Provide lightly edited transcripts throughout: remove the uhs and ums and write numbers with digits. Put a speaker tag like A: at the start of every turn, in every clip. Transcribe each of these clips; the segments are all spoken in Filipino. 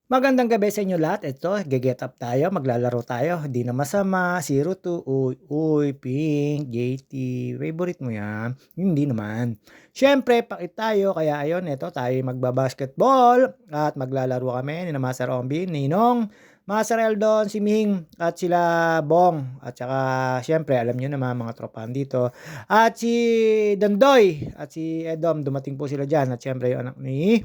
A: Magandang gabi sa inyo lahat. Ito, ge-get up tayo, maglalaro tayo. Hindi na masama, 02, uy, uy, Pink, JT, favorite mo yan? Hindi naman. Siyempre, pakit tayo, kaya ayun, ito tayo magba-basketball at maglalaro kami ni na Master Ombin, Ninong, Master Eldon, si Ming, at sila Bong. At saka, siyempre, alam nyo naman mga tropahan dito. At si Dandoy at si Edom, dumating po sila dyan. At siyempre, yung anak ni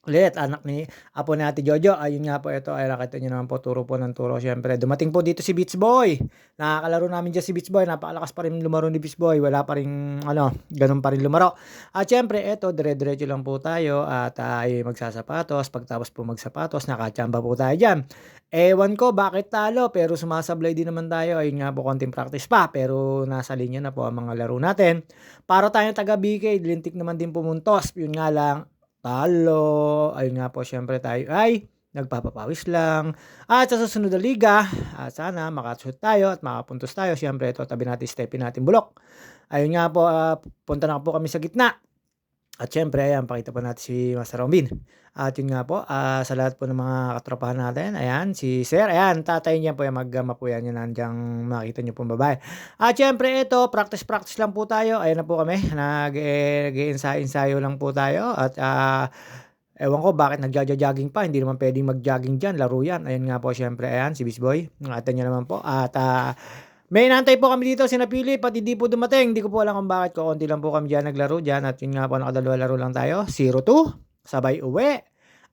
A: ulit, anak ni apo ni Ate Jojo, ayun nga po ito, ay nakita niyo naman po, turo po ng turo siyempre. Dumating po dito si Beach Boy, nakakalaro namin diyan si Beach Boy, napakalakas pa rin lumaro ni Beach Boy, wala pa ring ano, gano'n pa rin lumaro. At siyempre eto, dire-diretso lang po tayo at ay magsasapatos, pagtapos po magsapatos, nakachamba po tayo diyan. Ewan ko bakit talo, pero sumasablay din naman tayo, ayun nga po, konting practice pa, pero nasa linya na po ang mga laro natin. Para tayong taga BK, lintik naman din pumuntos, yun nga lang, talo, ayun nga po siyempre tayo ay nagpapapawis lang. At sa susunod na liga, sana maka-shoot tayo at makapuntos tayo. Siyempre ito tabi natin, stepin natin bulok. Ayun nga po, punta na po kami sa gitna. At siyempre ayan, pakita po natin si Master Rombin. At yun nga po, sa lahat po ng mga katropahan natin, ayan, si Sir, ayan, tatay niya po yan, mag-ama po yan, yun nandiyan makita niyo pong babae. At siyempre ito, practice lang po tayo, ayan na po kami, nag-ensayo lang po tayo at ewan ko bakit nagjo-jogging pa, hindi naman puwedeng mag-jogging diyan, laro 'yan. Ayun nga po siyempre ayan si Bisboy, ingatan niyo naman po at, may inaantay po kami dito sina Philip at hindi po dumating. Hindi ko po alam kung bakit, kokonti lang po kami diyan naglaro diyan at yun nga po nakadalawa laro lang tayo, 0-2, sabay uwi.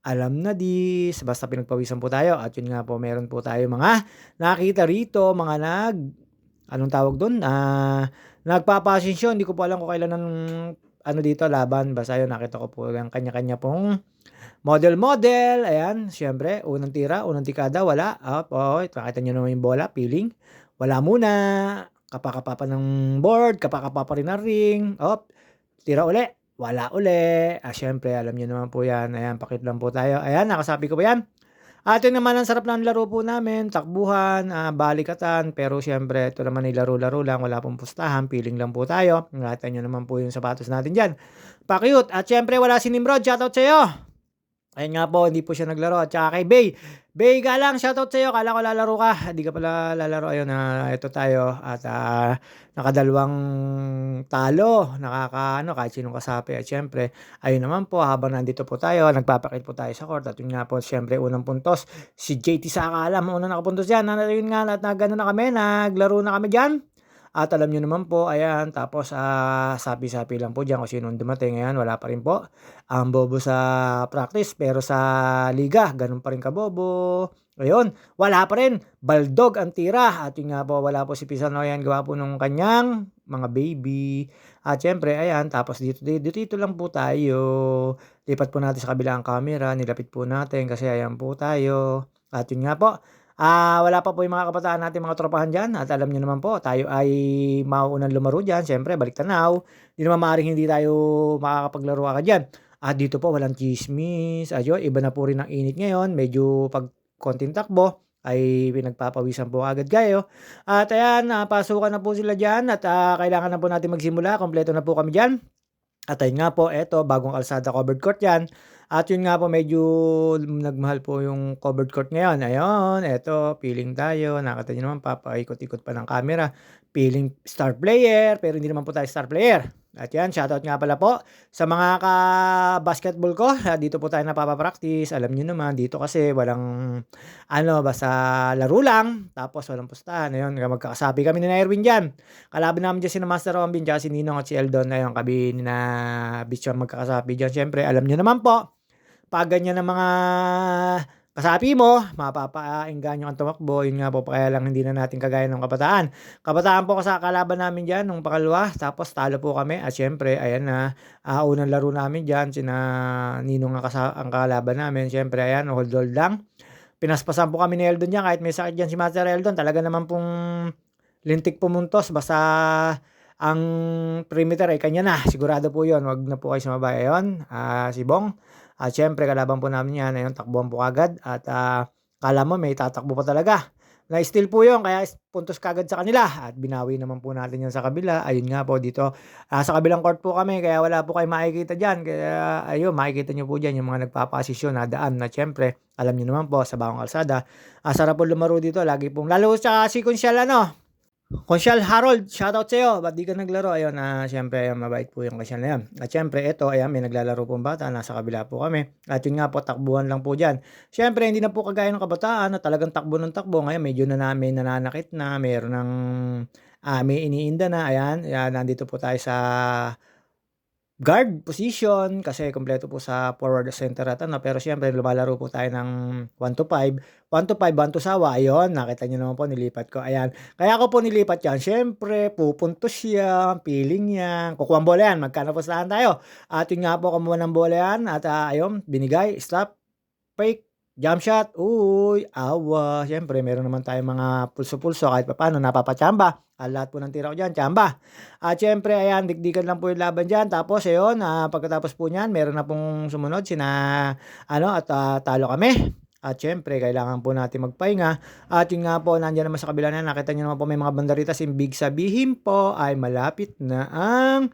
A: Alam na dis, basta pinagpawisan po tayo at yun nga po meron po tayong mga nakita rito, mga anong tawag dun, nagpapasensyon. Hindi ko po alam kung kailan ang ano dito laban, basta yun nakita ko po yung kanya-kanya pong model, ayan, siyempre unang tira, unang tikada wala, oo, nakita niyo naman yung bola, feeling, wala muna, kapa-kapa pa ng board, kapa-kapa pa rin ng ring, tira uli, wala uli. Siyempre alam niyo naman po 'yan, ayan, pakit lang po tayo, ayan, nakasabi ko ba 'yan? At yun naman ang sarap ng laro po namin, takbuhan, balikatan, pero siyempre ito naman ay laro-laro lang, wala pong pustahan, feeling lang po tayo. Ingatan niyo naman po yung sapatos natin diyan, pa-cute. At siyempre wala si Nimrod, shoutout sa'yo. Ayun nga po, hindi po siya naglaro at saka kay Bey. Bey Galang, shoutout sa'yo, akala ko lalaro ka, hindi ka pala lalaro. Ayun, eto tayo at, nakadalawang talo, nakakaano kahit sinong kasapi at siyempre ayun naman po habang nandito po tayo, nagpapakit po tayo sa court at yun nga po siyempre unang puntos, si JT Saka lang unang nakapuntos diyan. Ayun nga at nag-ano na kami, naglaro na kami diyan. At alam niyo naman po, ayan, tapos, sapi-sapi lang po diyan kung sinong dumating, ayan, wala pa rin po. Ang bobo sa practice pero sa liga gano'n pa rin kabobo. Ayun, wala pa rin, baldog ang tira at yun nga po wala po si Pisanoy, gawa po nung kanyang mga baby. At siyempre ayan, tapos dito lang po tayo. Lipat po natin sa kabilang camera, nilapit po natin kasi ayan po tayo. At yun nga po, wala pa po yung mga kabataan natin, mga tropahan diyan at alam niyo naman po tayo ay mauunang lumaro diyan, siyempre balik-tanaw. Hindi naman maaaring hindi tayo makakapaglaro agad diyan. At dito po walang tsismis, ayun, iba na po rin ang init ngayon, medyo 'pag konting takbo ay pinagpapawisan po agad kayo. At ayan, pasukan na po sila diyan at, kailangan na po natin magsimula, kumpleto na po kami diyan. At ayun nga po, eto bagong kalsada, covered court 'yan. At yun nga po medyo nagmahal po yung covered court ngayon. Ayun, eto feeling tayo, nakita niyo naman papaikot-ikot pa ng camera. Feeling star player, pero hindi naman po tayo star player. At 'yan, shoutout nga pala po sa mga ka-basketball ko, dito po tayo napapa-practice. Alam niyo naman dito kasi walang ano, basta laro lang, tapos walang pustahan. Ayun, magkakasabi kami ni Erwin diyan. Kalaban namin diyan sina Master Rombin, tsaka si Ninong at si Eldon, ayun kami nina Bitch ang magkakasabi diyan. Siyempre alam niyo naman po, 'pag ganyan ang mga kasapi mo, mapapaengganyo kang tumakbo. Yun nga po, kaya lang hindi na natin kagaya nung kabataan. Kabataan po kasi kalaban namin diyan nung pangalawa, tapos talo po kami at siyempre ayan na, unang laro namin diyan sina Ninong ang kalaban namin. Siyempre ayan, hold lang. Pinaspasan po kami ni Eldon diyan kahit may sakit diyan si Master Eldon, talaga naman pong lintik pumuntos basta ang perimeter ay kanya na, sigurado po 'yun, wag na po kayo sumabay. Ayun, si Bong at siyempre kalaban po namin 'yan, ayun takbuhan po kaagad at, akala mo may tatakbo pa talaga. Na-steal po 'yun kaya puntos kaagad sa kanila at binawi naman po natin 'yun sa kabila. Ayun nga po dito, sa kabilang court po kami kaya wala po kayong makikita diyan. Kaya ayun, makikita niyo po diyan yung mga nagpapasisyon na daan na siyempre alam niyo naman po sa bawang kalsada, sarap po lumaro dito lagi pong lalo tsaka si Konsyel Konsyel Harold, shoutout sa'yo, ba't di ka naglaro? Ayun, siyempre ayan mabait po yung Konsyel na 'yan. At siyempre eto ayan may naglalaro pong bata, nasa kabila po kami. At yun nga po takbuhan lang po diyan. Siyempre hindi na po kagaya ng kabataan na talagang takbo ng takbo, ngayon medyo may nananakit na, meron ng, may iniinda na, ayan. Ayan nandito po tayo sa guard position kasi kumpleto po sa forward center at ano, pero siyempre lumalaro po tayo ng 1 to 5, 1 to 5, 1 to sawa, ayun nakita niyo naman po nilipat ko, ayan. Kaya ko po nilipat 'yan siyempre pupuntos yan, feeling yan, kukuha ang bola yan, magkano pustahan tayo. At yun nga po kumuha ng bola yan at, ayun binigay, stop, fake, jump shot, uy, awa. Siyempre meron naman tayong mga pulso-pulso kahit papaano napapachamba. Lahat po ng tira ko diyan tsamba. At siyempre ayan dikdikan lang po yung laban diyan tapos ayun, pagkatapos po niyan meron na pong sumunod sina ano at, talo kami. At siyempre kailangan po natin magpahinga at yun nga po nandiyan naman sa kabila na nakita niyo naman po may mga banderitas, ibig sabihin po ay malapit na ang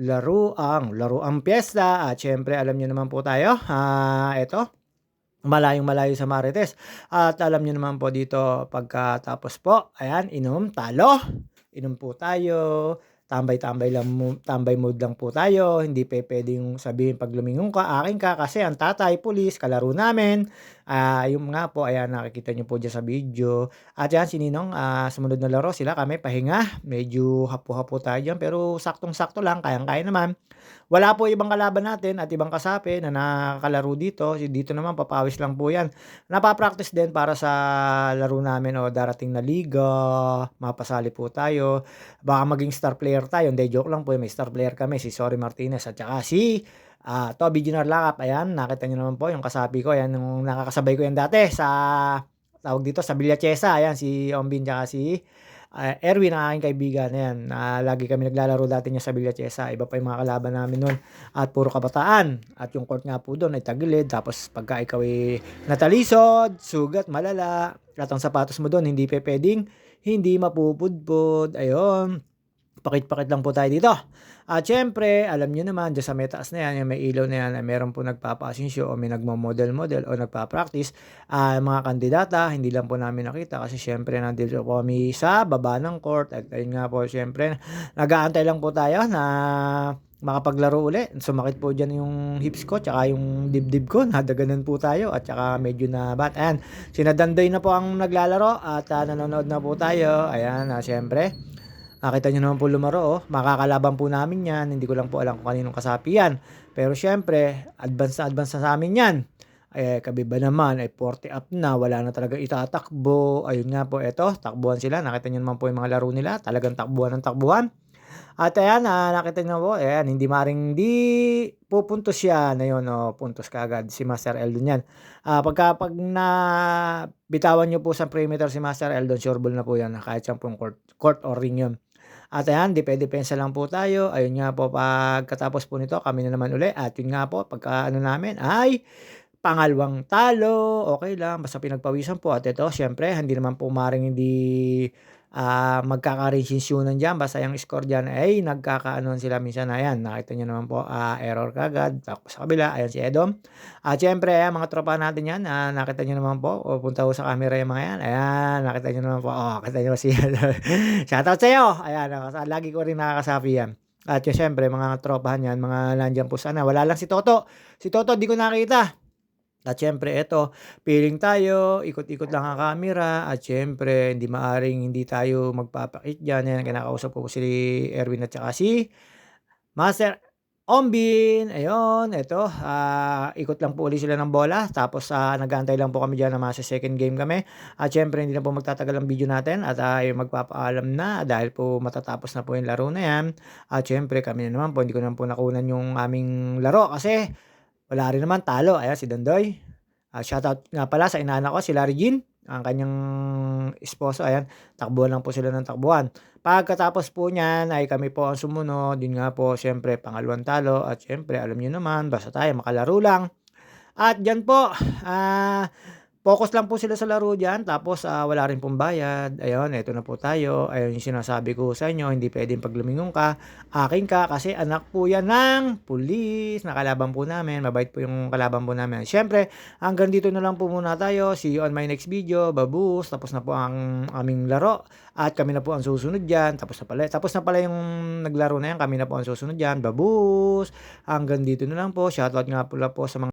A: laruang piyesta at siyempre alam niyo naman po tayo, eto malayong-malayo sa Marites at alam niyo naman po dito pagkatapos po ayan inom, talo, inom po tayo, tambay mode lang po tayo, hindi pupuwedeng sabihin 'pag lumingon ka, akin ka kasi ang tatay pulis kalaro namin. Yung nga po ayan nakikita niyo po diyan sa video at yan si Ninong, sumunod na laro sila kami pahinga, medyo hapu-hapu tayo diyan pero saktong-sakto lang kayang-kaya naman. Wala po ibang kalaban natin at ibang kasapi na nakakalaro dito. Dito naman papawis lang po 'yan. Napa-practice din para sa laro namin o darating na liga, mapasali po tayo. Baka maging star player tayo, hindi joke lang po, may star player kami si Sorry Martinez at saka si, Toby Junior Lakap. Ayan, nakita niyo naman po yung kasapi ko, ayan yung nakakasabay ko yan dati sa tawag dito sa Villa Chesa. Ayan si Ombin tsaka si Erwin ang aking kaibigan, ayan, lagi kami naglalaro dati niyan sa Villa Chesa, iba pa yung mga kalaban namin nun at puro kabataan. At yung court nga po dun ay tagilid tapos pagka ikaw ay natalisod, sugat malala at ang sapatos mo dun hindi pupuwedeng hindi mapupudpod, ayun. Pakit-pakit lang po tayo dito. At siyempre alam niyo naman diyan sa may taas na 'yan, yung may ilaw na 'yan ay meron pong nagpapa-asensyo o may nagmo-model-model o nagpa-practice, mga kandidata. Hindi lang po namin nakita kasi siyempre nandito po kami sa baba ng court at ayun nga po siyempre nag-aantay lang po tayo na makapaglaro uli. Sumakit po diyan yung hips ko tsaka yung dibdib ko, nadaganan po tayo at tsaka medyo ayan, sina Dandoy na po ang naglalaro at, nanonood na po tayo. Ayan, siyempre nakita niyo naman po lumaro, makakalaban po namin 'yan, hindi ko lang po alam kung kaninong kasapi 'yan. Pero siyempre advance na sa'min 'yan. Kami ba naman ay 40 up na, wala na talagang itatakbo. Ayun nga po eto, takbuhan sila, nakita niyo naman po yung mga laro nila, talagang takbuhan ng takbuhan. At ayan, nakita niyo po, ayan hindi maaaring hindi pupuntos yan, ayun, puntos kaagad si Master Eldon 'yan. 'Pag nabitawan niyo po sa perimeter si Master Eldon, sure ball na po 'yan kahit saang pong court or ring 'yun. At ayan, depensa lang po tayo. Ayun nga po, pagkatapos po nito kami na naman uli at yun nga po pagka-ano namin ay pangalawang talo, okey lang basta pinagpawisan po at ito siyempre hindi naman po maaaring hindi, magkakaresensyunan diyan basta yung score diyan ay nagkakaanuhan sila minsan. Ayan, nakita niyo naman po, error kaagad tapos sa kabila ayan si Edom. At siyempre ayan mga tropa natin 'yan, nakita niyo naman po, punta ho sa camera yung mga 'yan, ayan nakita niyo naman po, kita niyo si shoutout sa'yo, ayan lagi ko rin nakakasapi 'yan. At yung siyempre mga tropahan niyan, mga nandiyan po sana, wala lang si Toto. Si Toto 'di ko nakita. At siyempre eto, piling tayo, ikot-ikot lang ang camera at siyempre hindi maaaring hindi tayo magpapakit diyan. Ayan, kinakausap ko po si Erwin at saka si Master Ombin. Ayun, eto, ikot lang po uli sila ng bola tapos, nag-aantay lang po kami diyan na mase-second game kami. At siyempre hindi na po magtatagal ang video natin at, magpapaalam na dahil po matatapos na po yung laro na 'yan. At siyempre kami na naman po, hindi ko naman po nakunan yung aming laro kasi wala rin naman, talo. Ayan si Dondoy. Shoutout nga pala sa inaanak ko, sila Regine, ang kanyang esposo. Ayan, takbuhan lang po sila ng takbuhan. Pagkatapos po niyan ay kami po ang sumunod. Yun nga po, siyempre pangalawang talo at siyempre alam niyo naman, basta tayo makalaro lang. At diyan po, Focus lang po sila sa laro diyan tapos, wala rin pong bayad. Ayun, eto na po tayo. Ayun yung sinasabi ko sa inyo, hindi puwedeng 'pag lumingon ka, akin ka kasi anak po 'yan ng pulis na kalaban po namin. Mabait po yung kalaban po namin. Siyempre hanggang dito na lang po muna tayo. See you on my next video. Babush! Tapos na po ang aming laro at kami na po ang susunod diyan. Tapos na pala yung naglaro na 'yan, kami na po ang susunod diyan. Babush! Hanggang dito na lang po. Shoutout nga pala po sa mga